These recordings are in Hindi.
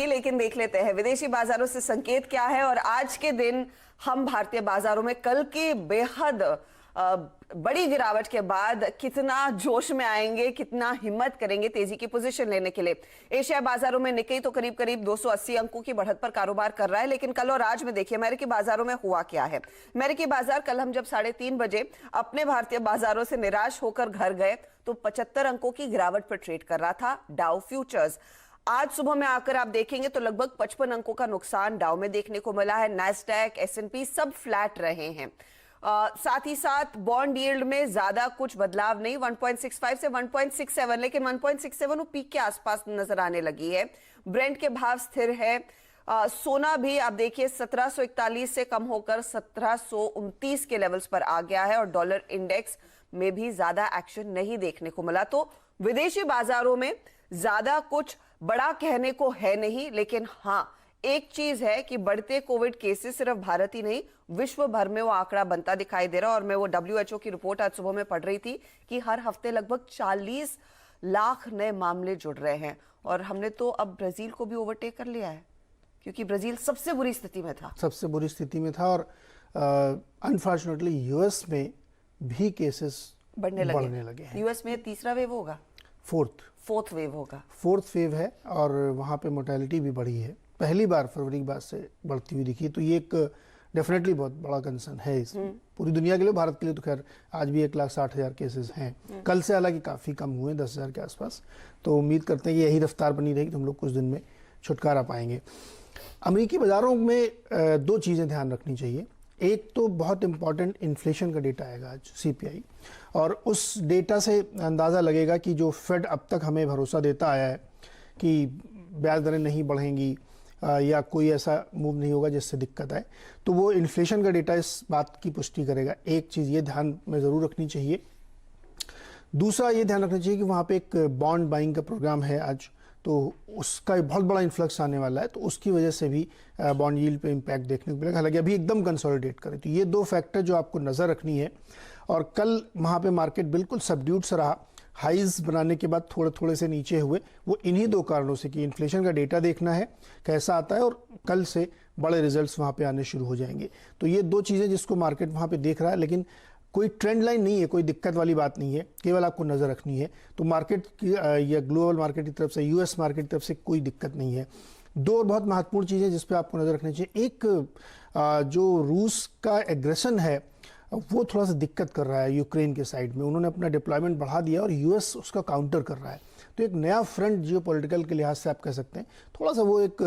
लेकिन देख लेते हैं विदेशी बाजारों से संकेत क्या है और आज के दिन हम भारतीय बाजारों में कल की बेहद बड़ी गिरावट के बाद कितना जोश में आएंगे, कितना हिम्मत करेंगे तेजी की पोजीशन लेने के लिए। एशिया बाजारों में निक्केई तो करीब करीब 280 अंकों की बढ़त पर कारोबार कर रहा है, लेकिन कल और आज में देखिए अमेरिकी बाजारों में हुआ क्या है। अमेरिकी बाजार कल हम जब 3:30 बजे अपने भारतीय बाजारों से निराश होकर घर गए तो 75 अंकों की गिरावट पर ट्रेड कर रहा था डाउ फ्यूचर्स। आज सुबह में आकर आप देखेंगे तो लगभग 55 अंकों का नुकसान डाउ में देखने को मिला है। नैस्डैक, एस&पी सब फ्लैट रहे हैं। साथ ही साथ बॉन्ड यील्ड में ज्यादा कुछ बदलाव नहीं, 1.65 से 1.67, लेकिन 1.67 वो पीक के आसपास नजर आने लगी है। ब्रेंट के भाव स्थिर है। सोना भी आप देखिए 1741 से कम होकर 1729 के लेवल्स पर आ गया है और डॉलर इंडेक्स में भी ज्यादा एक्शन नहीं देखने को मिला। तो विदेशी बाजारों में ज्यादा कुछ बड़ा कहने को है नहीं, लेकिन हाँ एक चीज है कि बढ़ते कोविड केसेस सिर्फ भारत ही नहीं विश्व भर में वो आंकड़ा बनता दिखाई दे रहा है। और मैं वो WHO की रिपोर्ट आज सुबह में पढ़ रही थी कि हर हफ्ते लगभग 40 लाख नए मामले जुड़ रहे हैं और हमने तो अब ब्राजील को भी ओवरटेक कर लिया है, क्योंकि ब्राजील सबसे बुरी स्थिति में था और अनफॉर्चुनेटली यूएस में भी केसेस बढ़ने लगे हैं। यूएस में तीसरा वेव होगा, फोर्थ वेव है और वहाँ पे मोर्टेलिटी भी बढ़ी है, पहली बार फरवरी के बाद से बढ़ती हुई दिखी। तो ये एक डेफिनेटली बहुत बड़ा कंसर्न है इस पूरी दुनिया के लिए। भारत के लिए तो खैर आज भी 1,60,000 केसेस हैं, कल से हालांकि काफ़ी कम हुए 10,000 के आसपास। तो उम्मीद करते हैं कि यही रफ्तार बनी रहेगी तो हम लोग कुछ दिन में छुटकारा पाएंगे। अमेरिकी बाज़ारों में दो चीज़ें ध्यान रखनी चाहिए। एक तो बहुत इंपॉर्टेंट इन्फ्लेशन का डेटा आएगा आज, CPI, और उस डेटा से अंदाज़ा लगेगा कि जो फेड अब तक हमें भरोसा देता आया है कि ब्याज दरें नहीं बढ़ेंगी या कोई ऐसा मूव नहीं होगा जिससे दिक्कत आए, तो वो इन्फ्लेशन का डेटा इस बात की पुष्टि करेगा। एक चीज़ ये ध्यान में ज़रूर रखनी चाहिए। दूसरा ये ध्यान रखना चाहिए कि वहाँ पे एक बॉन्ड बाइंग का प्रोग्राम है आज, तो उसका बहुत बड़ा इन्फ्लक्स आने वाला है, तो उसकी वजह से भी बॉन्ड यील्ड पे इम्पैक्ट देखने को मिलेगा। हालांकि अभी एकदम कंसोलिडेट करें, तो ये दो फैक्टर जो आपको नज़र रखनी है। और कल वहाँ पे मार्केट बिल्कुल सबड्यूड सा रहा, हाइज बनाने के बाद थोड़े से नीचे हुए, वो इन्हीं दो कारणों से कि इन्फ्लेशन का डेटा देखना है कैसा आता है और कल से बड़े रिजल्ट्स वहाँ पे आने शुरू हो जाएंगे। तो ये दो चीज़ें जिसको मार्केट वहाँ पे देख रहा है, लेकिन कोई ट्रेंड लाइन नहीं है, कोई दिक्कत वाली बात नहीं है, केवल आपको नज़र रखनी है। तो मार्केट की या ग्लोबल मार्केट की तरफ से, US मार्केट की तरफ से कोई दिक्कत नहीं है। दो और बहुत महत्वपूर्ण चीज़ें जिस पे आपको नज़र रखनी चाहिए, एक जो रूस का एग्रेशन है वो थोड़ा सा दिक्कत कर रहा है यूक्रेन के साइड में, उन्होंने अपना डिप्लॉयमेंट बढ़ा दिया और US उसका काउंटर कर रहा है। तो एक नया फ्रंट जियोपॉलिटिकल के लिहाज से आप कह सकते हैं, थोड़ा सा वो एक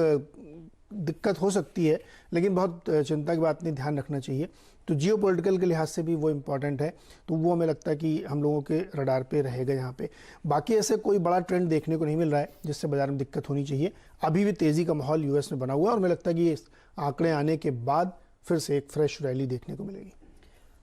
दिक्कत हो सकती है, लेकिन बहुत चिंता की बात नहीं, ध्यान रखना चाहिए। तो जियोपॉलिटिकल के लिहाज से भी वो इम्पॉर्टेंट है, तो वो हमें लगता है कि हम लोगों के रडार पे रहेगा यहाँ पे। बाकी ऐसे कोई बड़ा ट्रेंड देखने को नहीं मिल रहा है जिससे बाजार में दिक्कत होनी चाहिए। अभी भी तेज़ी का माहौल US में बना हुआ है और मुझे लगता है कि इस आंकड़े आने के बाद फिर से एक फ्रेश रैली देखने को मिलेगी।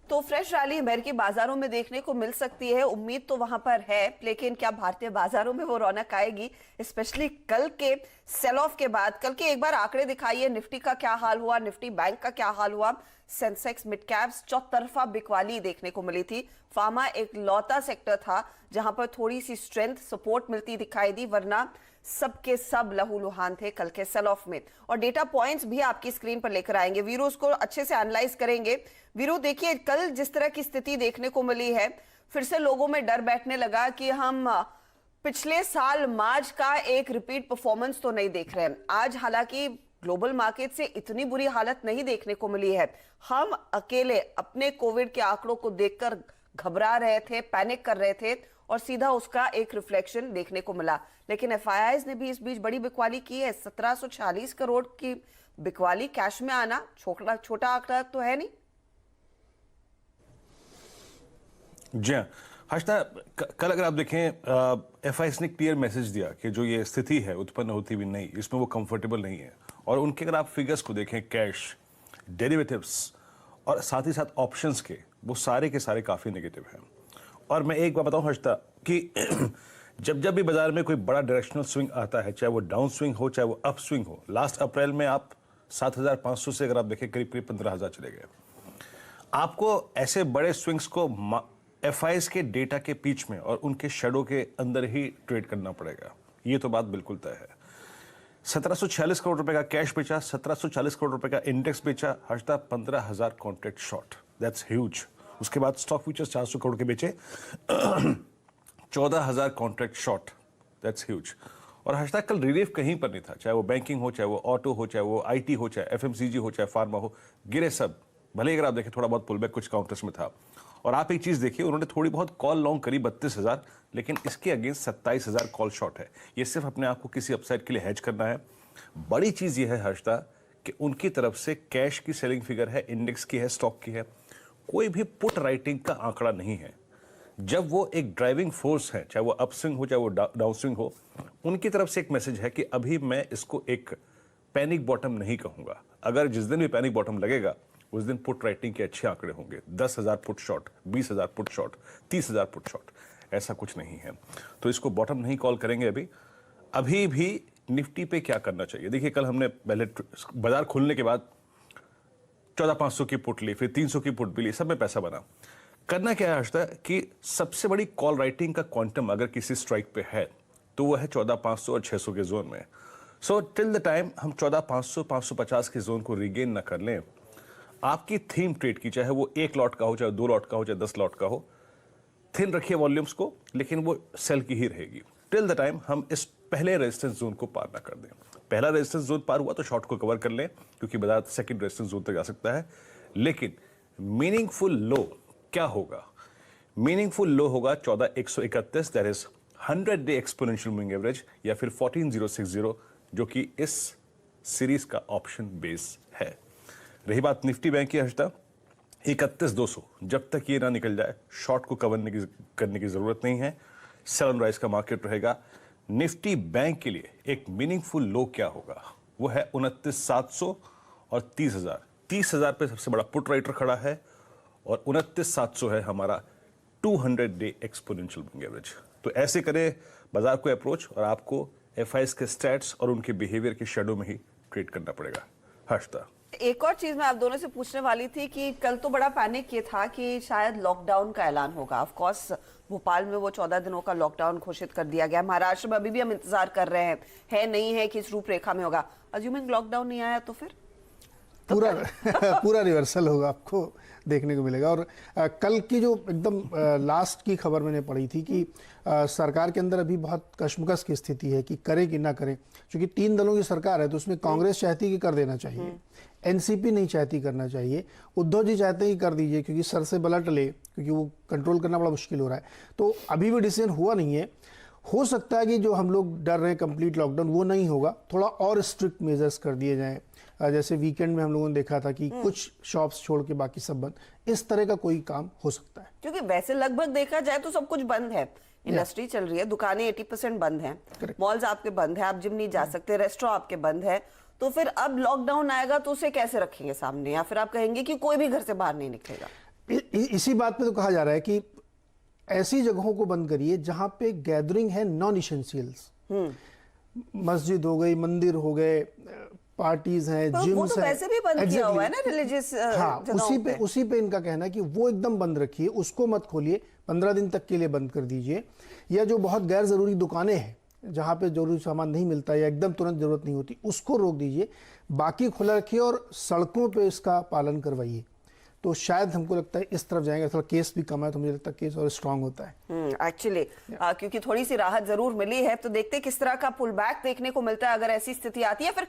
तो फ्रेश रैली अमेरिकी बाजारों में देखने को मिल सकती है, उम्मीद तो वहां पर है, लेकिन क्या भारतीय बाजारों में वो रौनक आएगी, स्पेशली कल के सेल ऑफ के बाद? कल के एक बार आंकड़े दिखाइए, निफ्टी का क्या हाल हुआ, निफ्टी बैंक का क्या हाल हुआ, सेंसेक्स, मिड कैप्स, चौतरफा बिकवाली देखने को मिली थी। फार्मा एक लौता सेक्टर था जहां पर थोड़ी सी स्ट्रेंथ सपोर्ट मिलती दिखाई दी, वरना सबके सब लहूलुहान थे कल के सेल ऑफ में। और डेटा पॉइंट्स भी आपकी स्क्रीन पर लेकर आएंगे, वीरू उसको अच्छे से एनालाइज करेंगे। वीरू देखिए कल जिस तरह की स्थिति देखने को मिली है, फिर से लोगों में डर बैठने लगा कि हम पिछले साल मार्च का एक रिपीट परफॉर्मेंस तो नहीं देख रहे हैं। आज हालांकि ग्लोबल मार्केट से इतनी बुरी हालत नहीं देखने को मिली है, हम अकेले अपने कोविड के आंकड़ों को देखकर घबरा रहे थे, पैनिक कर रहे थे और सीधा उसका एक रिफ्लेक्शन देखने को मिला। लेकिन FIIs ने भी इस बीच बड़ी बिकवाली की है, 1740 करोड़ की बिकवाली, कैश में आना छोटा आंकड़ा तो है नहीं। जी हाँ हर्षदा, कल अगर आप देखें FIIs ने क्लियर मैसेज दिया कि जो ये स्थिति है उत्पन्न होती भी नहीं, इसमें वो कंफर्टेबल नहीं है। और उनके अगर आप फिगर्स को देखें, कैश, डेरिवेटिव्स और साथ ही साथ ऑप्शंस के, वो सारे के सारे काफ़ी नेगेटिव हैं। और मैं एक बात बताऊं हर्षदा कि जब भी बाजार में कोई बड़ा डायरेक्शनल स्विंग आता है, चाहे वो डाउन स्विंग हो चाहे वो अप स्विंग हो, लास्ट अप्रैल में आप 7,500 से अगर आप देखें करीब 15,000 चले गए। आपको ऐसे बड़े स्विंग्स को FIIs के डेटा के बीच में और उनके शेडो के अंदर ही ट्रेड करना पड़ेगा, ये तो बात बिल्कुल तय है। 1746 करोड़ रुपए का कैश बेचा, 1740 करोड़ रुपए का इंडेक्स बेचा, Harshada 15,000 contract short, that's huge. उसके बाद स्टॉक फ्यूचर्स 400 करोड़ के बेचे, 14,000 कॉन्ट्रैक्ट शॉर्ट, दैट्स ह्यूज। और हर्षदा कल रिलीफ कहीं पर नहीं था, चाहे वो बैंकिंग हो, चाहे वो ऑटो हो, चाहे वो आईटी हो, चाहे एफएमसीजी हो, चाहे फार्मा हो, गिरे सब। भले अगर आप देखें थोड़ा बहुत पुलबैक कुछ काउंटर्स में था। और आप एक चीज देखिए, उन्होंने थोड़ी बहुत कॉल लॉन्ग करी 32,000, लेकिन इसके अगेंस्ट 27,000 कॉल शॉर्ट है। ये सिर्फ अपने आप को किसी अपसाइड के लिए हेज करना है। बड़ी चीज ये है हर्षदा कि उनकी तरफ से कैश की सेलिंग फिगर है, इंडेक्स की है, स्टॉक की है, कोई भी पुट राइटिंग का आंकड़ा नहीं है। जब वो एक ड्राइविंग फोर्स है, चाहे वो अपस्विंग हो चाहे वो डाउनस्विंग हो, उनकी तरफ से एक मैसेज है कि अभी मैं इसको एक पैनिक बॉटम नहीं कहूंगा। अगर जिस दिन भी पैनिक बॉटम लगेगा उस दिन पुट राइटिंग के अच्छे आंकड़े होंगे। 10,000 put short, 20,000 put short, 30,000 put short, ऐसा कुछ नहीं है। तो इसको बॉटम नहीं कॉल करेंगे। अभी भी निफ्टी पे क्या करना चाहिए? देखिए कल हमने पहले बाजार खुलने के बाद 14,500 की पुट ली, फिर 300 की पुट भी ली, सब में पैसा बना। करना क्या है हर्षदा कि सबसे बड़ी कॉल राइटिंग का क्वांटम अगर किसी स्ट्राइक पे है तो वो है 14,500 और 600 के जोन में। सो टिल द टाइम हम 14,500 550 के जोन को रिगेन ना कर लें, आपकी थीम ट्रेड की, चाहे वो 1 लॉट का हो, चाहे 2 लॉट का हो, चाहे 10 लॉट का हो, थिन रखिए वॉल्यूम्स को, लेकिन वो सेल की ही रहेगी टिल द टाइम हम इस पहले रेजिस्टेंस जोन को पार ना कर दें। पहला रेजिस्टेंस जोन पार हुआ तो शॉर्ट को कवर कर लें, क्योंकि बाजार सेकंड रेजिस्टेंस जोन तक जा सकता है। लेकिन मीनिंगफुल लो क्या होगा? मीनिंगफुल लो होगा 14,131, that is 100 day exponential moving average, या फिर 14,060, जो कि इस सीरीज का ऑप्शन बेस है। रही बात निफ्टी बैंक की हर्षदा, 31,200, जब तक ये ना निकल जाए शॉर्ट को कवर करने की जरूरत नहीं है। सेल ऑन राइज का मार्केट रहेगा। निफ्टी बैंक के लिए एक मीनिंगफुल लो क्या होगा? वो है 29,700 और 30,000। 30,000 पे सबसे बड़ा पुट राइटर खड़ा है और 29,700 है हमारा 200 डे एक्सपोनेंशियल मूविंग एवरेज। तो ऐसे करें बाजार को अप्रोच, और आपको एफआईएस के स्टैट्स और उनके बिहेवियर के शेडो में ही ट्रेड करना पड़ेगा। हर्षदा, एक और चीज मैं आप दोनों से पूछने वाली थी कि कल तो बड़ा पैनिक ये था कि शायद लॉकडाउन का ऐलान होगा। ऑफ कोर्स भोपाल में वो 14 दिनों का लॉकडाउन घोषित कर दिया गया। महाराष्ट्र में अभी भी हम इंतजार कर रहे हैं, है नहीं है किस रूपरेखा में होगा। अज्यूमिंग लॉकडाउन नहीं आया तो फिर पूरा रिवर्सल होगा, आपको देखने को मिलेगा। और कल की जो एकदम लास्ट की खबर मैंने पढ़ी थी कि सरकार के अंदर अभी बहुत कशमकश की स्थिति है कि करे कि ना करे, क्योंकि 3 दलों की सरकार है तो उसमें कांग्रेस चाहती कि कर देना चाहिए, एनसीपी नहीं चाहती करना चाहिए, उद्धव जी चाहते हैं कि कर दीजिए क्योंकि सर से बला टले, क्योंकि वो कंट्रोल करना बड़ा मुश्किल हो रहा है। तो अभी भी डिसीजन हुआ नहीं है। हो सकता है कि जो हम लोग डर रहे हैं कंप्लीट लॉकडाउन वो नहीं होगा, थोड़ा और स्ट्रिक्ट मेजर्स कर दिए जाएं। जैसे वीकेंड में हम लोगों ने देखा था कि कुछ शॉप्स छोड़ के बाकी सब बंद, इस तरह का कोई काम हो सकता है। क्योंकि वैसे लगभग देखा जाए तो सब कुछ बंद है, इंडस्ट्री चल रही है, दुकानें 80% बंद हैं, मॉल्स आपके बंद है, आप जिम नहीं जा सकते, रेस्टोरेंट आपके बंद है। तो फिर अब लॉकडाउन आएगा तो उसे कैसे रखेंगे सामने, या फिर आप कहेंगे कि कोई भी घर से बाहर नहीं निकलेगा? इसी बात पे तो कहा जा रहा है कि ऐसी जगहों को बंद करिए जहां पे गैदरिंग है नॉन इसेंशियल्स, मस्जिद हो गई, मंदिर हो गए, पार्टीज हैं, तो जिम्स वो तो वैसे भी बंद किया हुआ है ना रिलीजियस। हाँ, उसी पे इनका कहना है कि वो एकदम बंद रखिए, उसको मत खोलिए, 15 दिन तक के लिए बंद कर दीजिए। या जो बहुत गैर जरूरी दुकानें हैं जहाँ पे जरूरी सामान नहीं मिलता या एकदम तुरंत जरूरत नहीं होती, उसको रोक दीजिए, बाकी खुला रखिए और सड़कों पे इसका पालन करवाइए। तो शायद हमको लगता है इस तरफ जाएंगे। थोड़ा केस भी कम है तो मुझे लगता है केस और स्ट्रांग होता है एक्चुअली क्योंकि थोड़ी सी राहत जरूर मिली है। तो देखते किस तरह का पुल बैक देखने को मिलता है अगर ऐसी स्थिति आती है। फिर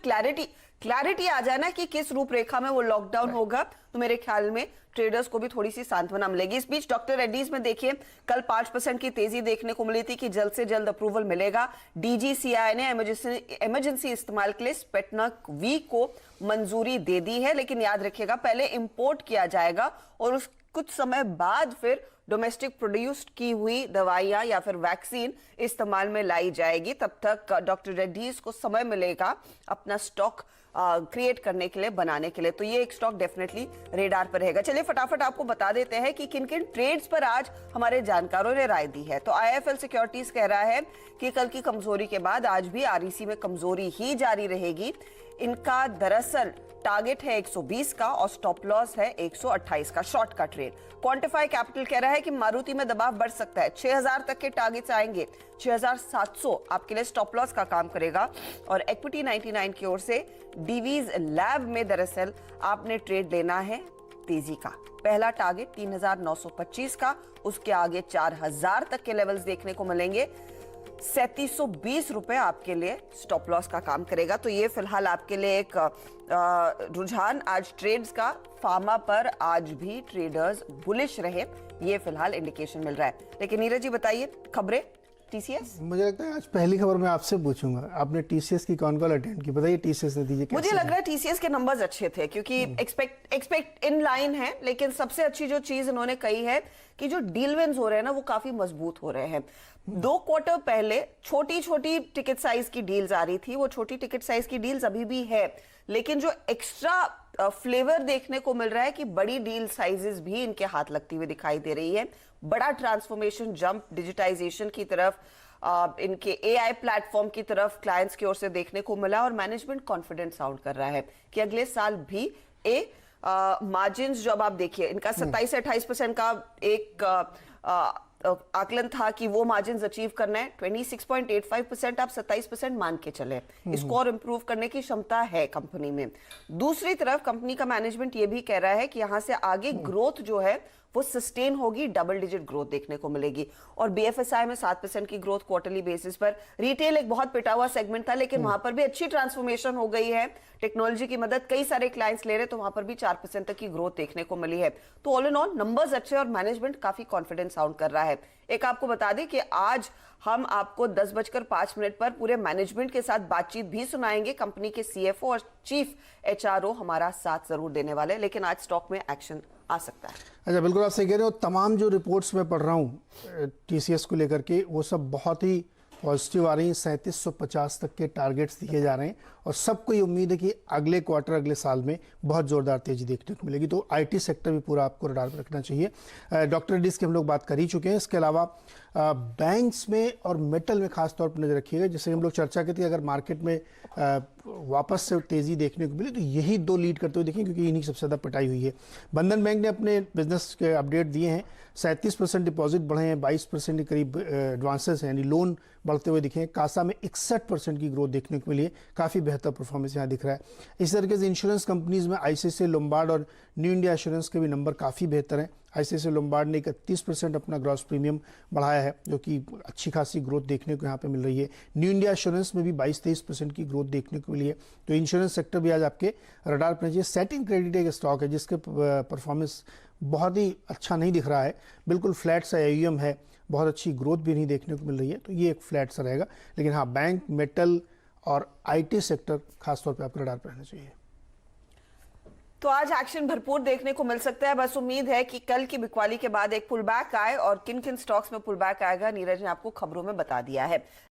क्लैरिटी आ जाए ना कि किस रूपरेखा में वो लॉकडाउन होगा, तो मेरे ख्याल में ट्रेडर्स को भी थोड़ी सी सांत्वना मिलेगी। इस बीच डॉक्टर रेड्डीज में देखिए कल 5% की तेजी देखने को मिली थी कि जल्द से जल्द अप्रूवल मिलेगा। डीजीसीआई ने इमरजेंसी इस्तेमाल के लिए स्पेटनक वी को मंजूरी दे दी है, लेकिन याद रखिएगा पहले इंपोर्ट किया जाएगा और उस कुछ समय बाद फिर डोमेस्टिक प्रोड्यूस्ड की हुई दवाइयां या फिर वैक्सीन इस्तेमाल में लाई जाएगी। तब तक डॉक्टर रेड्डीज को समय मिलेगा अपना स्टॉक क्रिएट करने के लिए, बनाने के लिए। तो ये एक स्टॉक डेफिनेटली रेडार पर रहेगा। चलिए फटाफट आपको बता देते हैं कि किन किन ट्रेड्स पर आज हमारे जानकारों ने राय दी है। तो आईएफएल सिक्योरिटीज कह रहा है कि कल की कमजोरी के बाद आज भी आरईसी में कमजोरी ही जारी रहेगी। इनका दरअसल टारगेट है 120 का और स्टॉप लॉस है 128 का शॉर्ट का ट्रेड। क्वांटिफाई कैपिटल कह रहा है कि मारुति में दबाव बढ़ सकता है, 6000 तक के टारगेट्स आएंगे, 6700 आपके लिए स्टॉप लॉस का काम करेगा। और इक्विटी 99 की ओर से डीवीज लैब में दरअसल आपने ट्रेड लेना है तेजी का। पहला टारगेट 3925 का, उसके आगे 4000 तक के लेवल्स देखने को मिलेंगे। 3720 रुपए आपके लिए स्टॉप लॉस का काम करेगा। तो ये फिलहाल आपके लिए एक रुझान आज ट्रेड्स का। फार्मा पर आज भी ट्रेडर्स बुलिश रहे, ये फिलहाल इंडिकेशन मिल रहा है। लेकिन नीरज जी बताइए खबरें टीसीएस। मुझे लगता है आज पहली खबर मैं आपसे पूछूंगा, आपने टीसीएस की कौन कॉल अटेंड की, बताइए टीसीएस नतीजे कैसे? मुझे लग रहा है टीसीएस के नंबर्स अच्छे थे क्योंकि एक्सपेक्ट इन लाइन है। लेकिन सबसे अच्छी जो चीज इन्होंने कही है कि जो डील विंस हो रहे हैं ना वो काफी मजबूत हो रहे हैं। 2 क्वार्टर पहले छोटी छोटी टिकट साइज की डील्स आ रही थी, वो छोटी टिकट साइज की डील्स अभी भी है, लेकिन जो एक्स्ट्रा फ्लेवर देखने को मिल रहा है कि बड़ी डील साइजेस भी इनके हाथ लगती हुई दिखाई दे रही है। बड़ा ट्रांसफॉर्मेशन जंप डिजिटाइजेशन की तरफ, इनके एआई प्लेटफॉर्म की तरफ क्लाइंट्स की ओर से देखने को मिला और मैनेजमेंट कॉन्फिडेंट साउंड कर रहा है कि अगले साल भी मार्जिन जब आप देखिए इनका 27 से 28% का एक आकलन था कि वो मार्जिन अचीव करना है। 26.85% आप 27% मान के चले, इसको और इंप्रूव करने की क्षमता है कंपनी में। दूसरी तरफ कंपनी का मैनेजमेंट ये भी कह रहा है कि यहां से आगे ग्रोथ जो है वो सस्टेन होगी, डबल डिजिट ग्रोथ देखने को मिलेगी। और बीएफएसआई में 7% की ग्रोथ क्वार्टरली बेसिस पर। रिटेल एक बहुत पिटा हुआ सेगमेंट था, लेकिन वहां पर भी अच्छी ट्रांसफॉर्मेशन हो गई है, टेक्नोलॉजी की मदद कई सारे क्लाइंट्स ले रहे, तो वहां पर भी 4% तक की ग्रोथ देखने को मिली है। तो ऑल इन ऑल नंबर्स अच्छे और मैनेजमेंट काफी कॉन्फिडेंस साउंड कर रहा है। एक आपको बता दें कि आज हम आपको 10:05 पर पूरे मैनेजमेंट के साथ बातचीत भी सुनाएंगे। कंपनी के सीएफओ और चीफ एचआरओ हमारा साथ जरूर देने वाले, लेकिन आज स्टॉक में एक्शन आ सकता है। अच्छा, बिल्कुल आप सही कह रहे हो। तमाम जो रिपोर्ट्स मैं पढ़ रहा हूँ टीसीएस को लेकर के, वो सब बहुत ही पॉजिटिव आ रही हैं। 3750 तक के टारगेट्स दिए जा रहे हैं और सबको ये उम्मीद है कि अगले क्वार्टर, अगले साल में बहुत जोरदार तेजी देखने को मिलेगी। तो आईटी सेक्टर भी पूरा आपको रडार पर रखना चाहिए। डॉक्टर रेड्डीज की हम लोग बात कर ही चुके हैं। इसके अलावा बैंक्स में और मेटल में खास तौर पर नजर रखिएगा। जैसे हम लोग चर्चा की थी, अगर मार्केट में वापस से तेजी देखने को मिली तो यही 2 लीड करते हुए देखें, क्योंकि इन्हीं सबसे ज़्यादा पिटाई हुई है। बंधन बैंक ने अपने बिजनेस के अपडेट दिए हैं। 37% डिपॉजिट बढ़े हैं, 22% के करीब एडवांसेस हैं, यानी लोन बढ़ते हुए दिखे हैं। कासा में 61% की ग्रोथ देखने को मिली है, काफ़ी बेहतर परफॉर्मेंस यहाँ दिख रहा है। इस तरीके से इंश्योरेंस कंपनीज में आईसीआईसीआई लोम्बार्ड और न्यू इंडिया एश्योरेंस के भी नंबर काफ़ी बेहतर हैं। आईसीआईसीआई लोम्बार्ड ने 31% अपना ग्रॉस प्रीमियम बढ़ाया है, जो कि अच्छी खासी ग्रोथ देखने को यहाँ पे मिल रही है। न्यू इंडिया एश्योरेंस में भी 22-23% की ग्रोथ देखने को मिली है। तो इंश्योरेंस सेक्टर भी आज आपके रडार पर चाहिए। सेटिंग क्रेडिट एक स्टॉक है जिसके परफॉर्मेंस बहुत ही अच्छा नहीं दिख रहा है, बिल्कुल फ्लैट सा AUM है, बहुत अच्छी ग्रोथ भी नहीं देखने को मिल रही है, तो ये एक फ्लैट सा रहेगा। लेकिन हाँ, बैंक, मेटल और आईटी सेक्टर खासतौर पे आपके रडार पर रहना चाहिए। तो आज एक्शन भरपूर देखने को मिल सकता है। बस उम्मीद है कि कल की बिकवाली के बाद एक पुल बैक आए, और किन किन स्टॉक्स में पुल बैक आएगा नीरज ने आपको खबरों में बता दिया है।